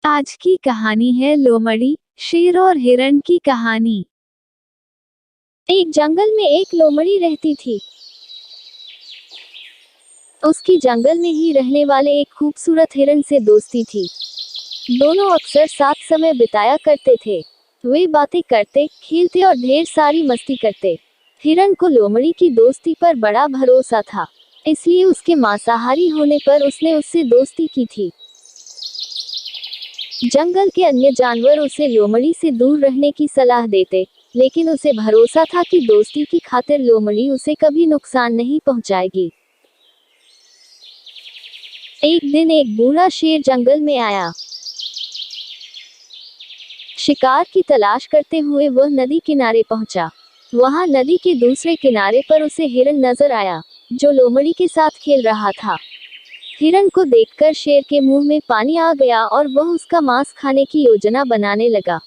आज की कहानी है लोमड़ी, शेर और हिरण की कहानी। एक जंगल में एक लोमड़ी रहती थी। उसकी जंगल में ही रहने वाले एक खूबसूरत हिरण से दोस्ती थी। दोनों अक्सर साथ समय बिताया करते थे। वे बातें करते, खेलते और ढेर सारी मस्ती करते। हिरण को लोमड़ी की दोस्ती पर बड़ा भरोसा था, इसलिए उसके मांसाहारी होने पर उसने उससे दोस्ती की थी। जंगल के अन्य जानवर उसे लोमड़ी से दूर रहने की सलाह देते, लेकिन उसे भरोसा था कि दोस्ती की खातिर लोमड़ी उसे कभी नुकसान नहीं पहुंचाएगी। एक दिन एक बूढ़ा शेर जंगल में आया। शिकार की तलाश करते हुए वह नदी किनारे पहुंचा। वहां नदी के दूसरे किनारे पर उसे हिरण नजर आया, जो लोमड़ी के साथ खेल रहा था। हिरण को देखकर शेर के मुंह में पानी आ गया और वह उसका मांस खाने की योजना बनाने लगा।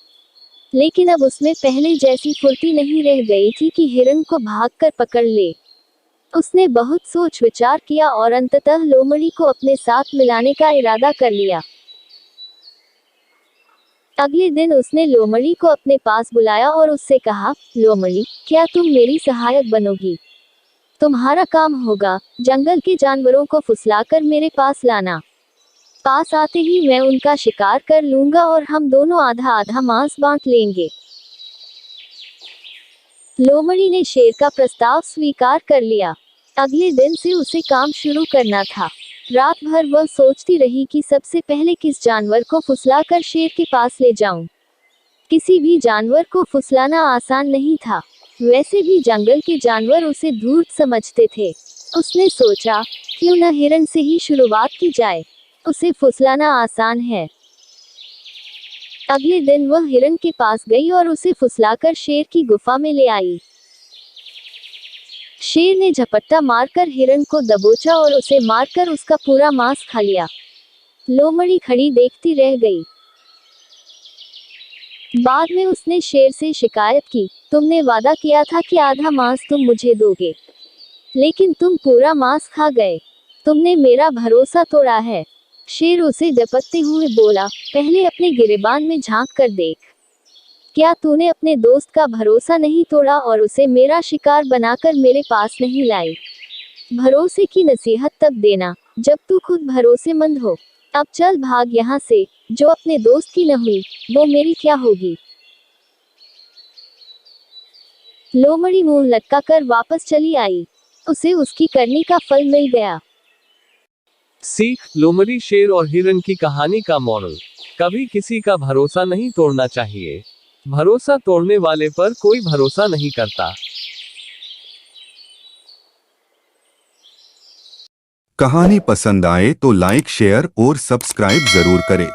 लेकिन अब उसमें पहले जैसी फुर्ती नहीं रह गई थी कि हिरण को भागकर पकड़ ले। उसने बहुत सोच विचार किया और अंततः लोमड़ी को अपने साथ मिलाने का इरादा कर लिया। अगले दिन उसने लोमड़ी को अपने पास बुलाया और उससे कहा, लोमड़ी, क्या तुम मेरी सहायक बनोगी? तुम्हारा काम होगा जंगल के जानवरों को फुसलाकर मेरे पास लाना। पास आते ही मैं उनका शिकार कर लूंगा और हम दोनों आधा आधा मांस बांट लेंगे। लोमड़ी ने शेर का प्रस्ताव स्वीकार कर लिया। अगले दिन से उसे काम शुरू करना था। रात भर वह सोचती रही कि सबसे पहले किस जानवर को फुसलाकर शेर के पास ले जाऊं। किसी भी जानवर को फुसलाना आसान नहीं था। वैसे भी जंगल के जानवर उसे धूर्त समझते थे। उसने सोचा, क्यों न हिरण से ही शुरुआत की जाए, उसे फुसलाना आसान है। अगले दिन वह हिरण के पास गई और उसे फुसलाकर शेर की गुफा में ले आई। शेर ने झपट्टा मारकर हिरण को दबोचा और उसे मारकर उसका पूरा मांस खा लिया। लोमड़ी खड़ी देखती रह गई। बाद में उसने शेर से शिकायत की, तुमने वादा किया था कि आधा मांस तुम मुझे दोगे, लेकिन तुम पूरा मांस खा गए। तुमने मेरा भरोसा तोड़ा है। शेर उसे झपटते हुए बोला, पहले अपने गिरेबान में झांक कर देख। क्या तूने अपने दोस्त का भरोसा नहीं तोड़ा और उसे मेरा शिकार बनाकर मेरे पास नहीं लाई? भरोसे की नसीहत तब देना जब तू खुद भरोसेमंद हो। अब चल भाग यहाँ से। जो अपने दोस्त की न हुई, वो मेरी क्या होगी? लोमड़ी मुंह लटकाकर वापस चली आई। उसे उसकी करनी का फल मिल गया। सीख, लोमड़ी, शेर और हिरण की कहानी का मॉरल, कभी किसी का भरोसा नहीं तोड़ना चाहिए। भरोसा तोड़ने वाले पर कोई भरोसा नहीं करता। कहानी पसंद आए तो लाइक, शेयर और सब्सक्राइब जरूर करें।